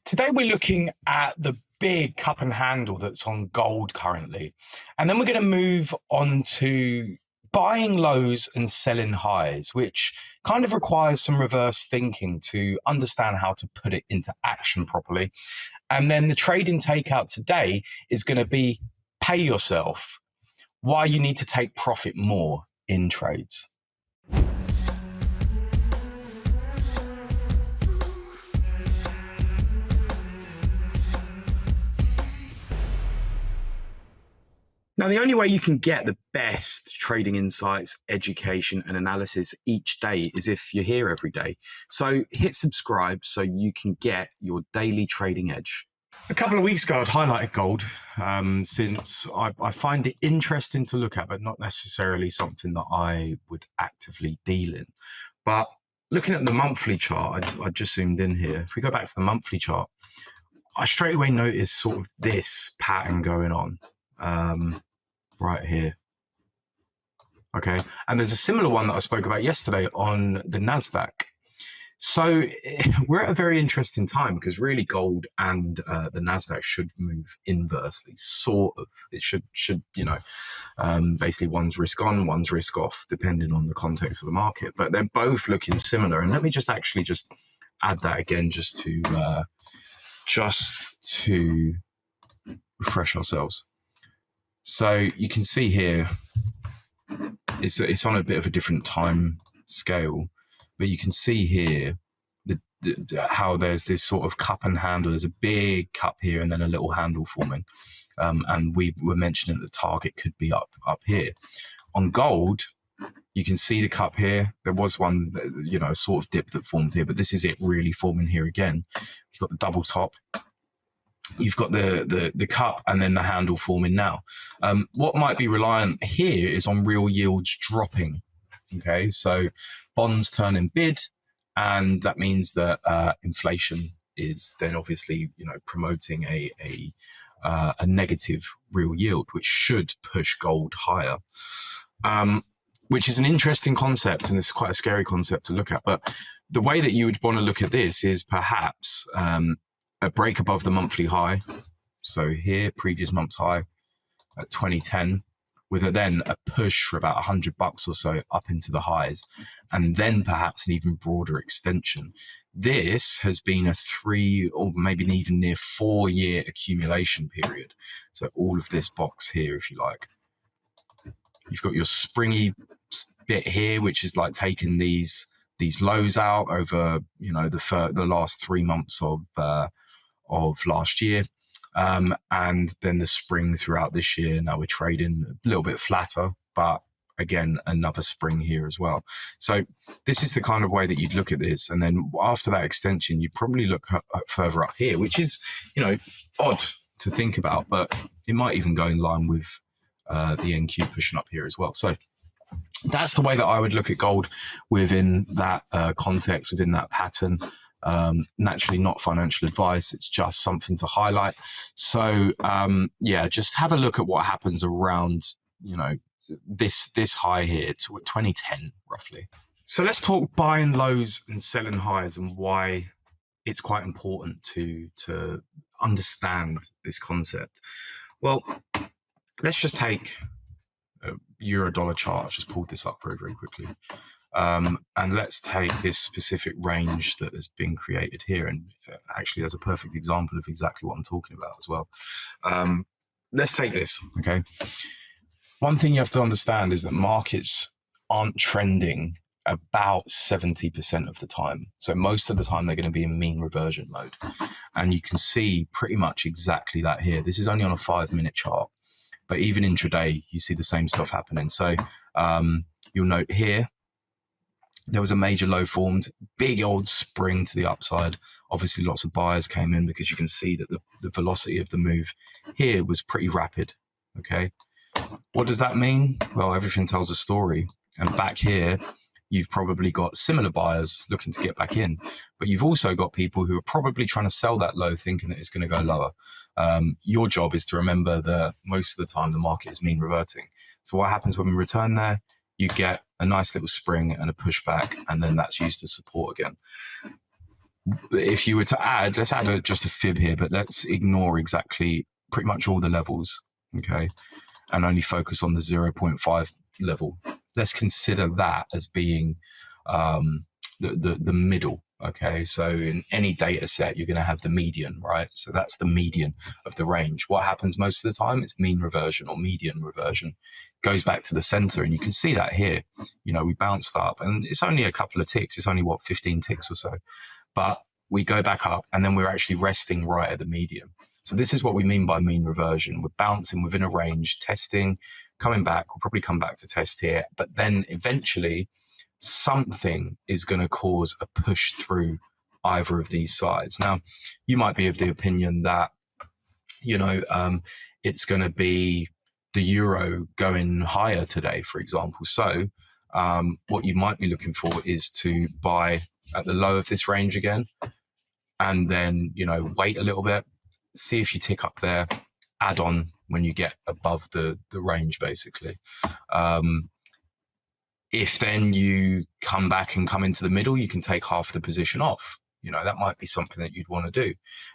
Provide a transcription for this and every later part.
Today we're looking at the big cup and handle that's on gold currently. And then we're going to move on to buying lows and selling highs, which kind of requires some reverse thinking to understand how to put it into action properly. And then the trading takeout today is going to be pay yourself, why you need to take profit more in trades. Now, the only way you can get the best trading insights, education, and analysis each day is if you're here every day. So hit subscribe so you can get your daily trading edge. A couple of weeks ago, I'd highlighted gold since I find it interesting to look at, but not necessarily something that I would actively deal in. But looking at the monthly chart, I just zoomed in here. If we go back to the monthly chart, I straight away noticed sort of this pattern going on. Right here. Okay. And there's a similar one that I spoke about yesterday on the NASDAQ. So we're at a very interesting time because really gold and the NASDAQ should move inversely, sort of. It should basically one's risk on, one's risk off, depending on the context of the market. But they're both looking similar. And let me just add that again just to refresh ourselves. So you can see here, it's on a bit of a different time scale, but you can see here how there's this sort of cup and handle. There's a big cup here and then a little handle forming. And we were mentioning the target could be up here. On gold, you can see the cup here. There was one, sort of dip that formed here, but this is it really forming here again. You've got the double top. You've got the cup and then the handle forming now. What might be reliant here is on real yields dropping. Okay, so bonds turning bid, and that means that inflation is then obviously promoting a negative real yield, which should push gold higher. Which is an interesting concept, and it's quite a scary concept to look at. But the way that you would want to look at this is perhaps a break above the monthly high. So here, previous month's high at 2010, with then a push for about $100 or so up into the highs, and then perhaps an even broader extension. This has been a 3 or maybe even near 4 year accumulation period. So all of this box here, if you like, you've got your springy bit here, which is like taking these lows out over the last 3 months of last year, and then the spring throughout this year. Now we're trading a little bit flatter, but again, another spring here as well. So this is the kind of way that you'd look at this. And then after that extension, you probably look further up here, which is, odd to think about, but it might even go in line with the NQ pushing up here as well. So that's the way that I would look at gold within that context, within that pattern. Naturally not financial advice, it's just something to highlight. So just have a look at what happens around this high here to 2010 roughly. So let's talk buying lows and selling highs and why it's quite important to understand this concept. Well, let's just take a euro dollar chart. I've just pulled this up very, very quickly. And let's take this specific range that has been created here. And actually, there's a perfect example of exactly what I'm talking about as well. Let's take this, okay? One thing you have to understand is that markets aren't trending about 70% of the time. So most of the time, they're going to be in mean reversion mode. And you can see pretty much exactly that here. This is only on a 5-minute chart. But even intraday, you see the same stuff happening. So you'll note here, there was a major low formed, big old spring to the upside. Obviously, lots of buyers came in because you can see that the velocity of the move here was pretty rapid, okay? What does that mean? Well, everything tells a story. And back here, you've probably got similar buyers looking to get back in, but you've also got people who are probably trying to sell that low thinking that it's going to go lower. Your job is to remember that most of the time the market is mean reverting. So what happens when we return there? You get a nice little spring and a pushback, and then that's used to support again. if you were to add, let's add just a fib here, but let's ignore exactly pretty much all the levels, okay, and only focus on the 0.5 level. Let's consider that as being the middle. Okay, so in any data set, you're going to have the median, right? So that's the median of the range. What happens most of the time? It's mean reversion or median reversion. Goes back to the center, and you can see that here. You know, we bounced up, and it's only a couple of ticks. It's only, 15 ticks or so. But we go back up, and then we're actually resting right at the median. So this is what we mean by mean reversion. We're bouncing within a range, testing, coming back. We'll probably come back to test here, but then eventually something is going to cause a push through either of these sides. Now, you might be of the opinion that, it's going to be the euro going higher today, for example. So what you might be looking for is to buy at the low of this range again, and then, wait a little bit, see if you tick up there, add on when you get above the range, basically. If then you come back and come into the middle, you can take half the position off. That might be something that you'd want to do,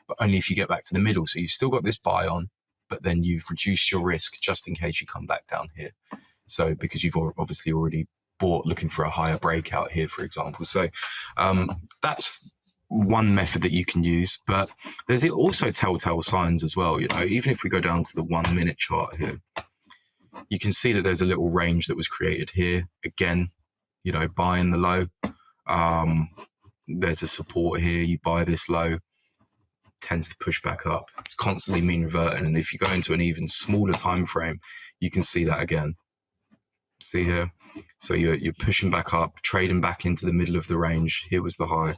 but only if you get back to the middle. So you've still got this buy on, but then you've reduced your risk just in case you come back down here. So because you've obviously already bought looking for a higher breakout here, for example. So that's one method that you can use, but there's also telltale signs as well. Even if we go down to the 1 minute chart here, you can see that there's a little range that was created here. Again, buying the low. There's a support here. You buy this low, tends to push back up. It's constantly mean reverting. And if you go into an even smaller time frame, you can see that again. See here? So you're pushing back up, trading back into the middle of the range. Here was the high.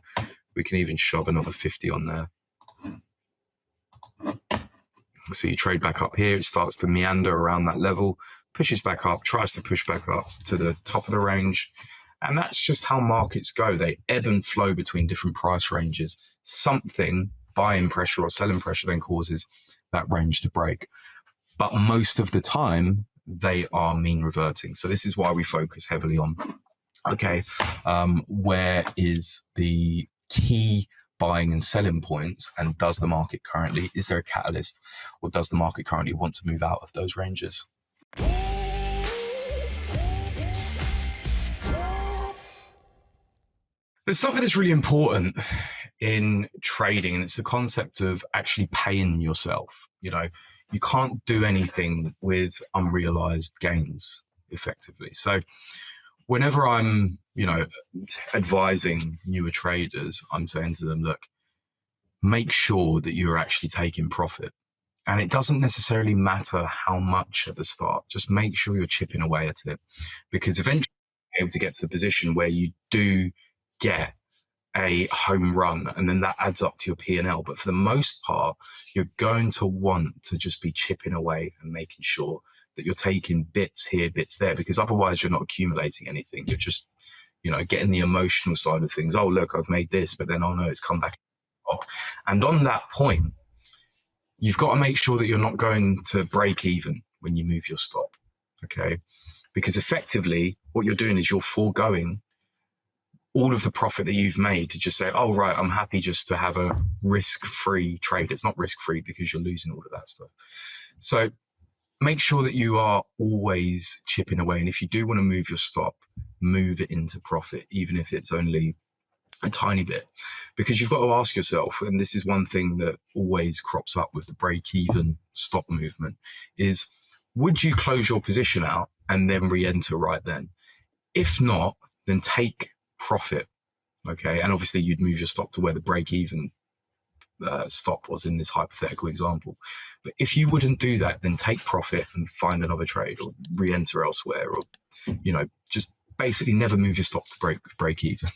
We can even shove another 50 on there. So you trade back up here, it starts to meander around that level, pushes back up, tries to push back up to the top of the range. And that's just how markets go. They ebb and flow between different price ranges. Something, buying pressure or selling pressure, then causes that range to break. But most of the time, they are mean reverting. So this is why we focus heavily on, where is the key buying and selling points, and does the market currently, is there a catalyst, or does the market currently want to move out of those ranges? There's something that's really important in trading, and it's the concept of actually paying yourself. You can't do anything with unrealized gains effectively. So whenever I'm, advising newer traders, I'm saying to them, look, make sure that you're actually taking profit. And it doesn't necessarily matter how much at the start, just make sure you're chipping away at it, because eventually you're able to get to the position where you do get a home run, and then that adds up to your P&L. But for the most part, you're going to want to just be chipping away and making sure that you're taking bits here, bits there, because otherwise you're not accumulating anything. You're just, getting the emotional side of things. Oh, look, I've made this, but then, oh no, it's come back up. And on that point, you've got to make sure that you're not going to break even when you move your stop, okay? Because effectively, what you're doing is you're foregoing all of the profit that you've made to just say, oh, right, I'm happy just to have a risk-free trade. It's not risk-free because you're losing all of that stuff. So make sure that you are always chipping away. And if you do want to move your stop, move it into profit, even if it's only a tiny bit. Because you've got to ask yourself, and this is one thing that always crops up with the break-even stop movement, is would you close your position out and then re-enter right then? If not, then take profit, okay? And obviously you'd move your stop to where the break-even stop was in this hypothetical example. But if you wouldn't do that, then take profit and find another trade or re-enter elsewhere, or just basically never move your stop to break even.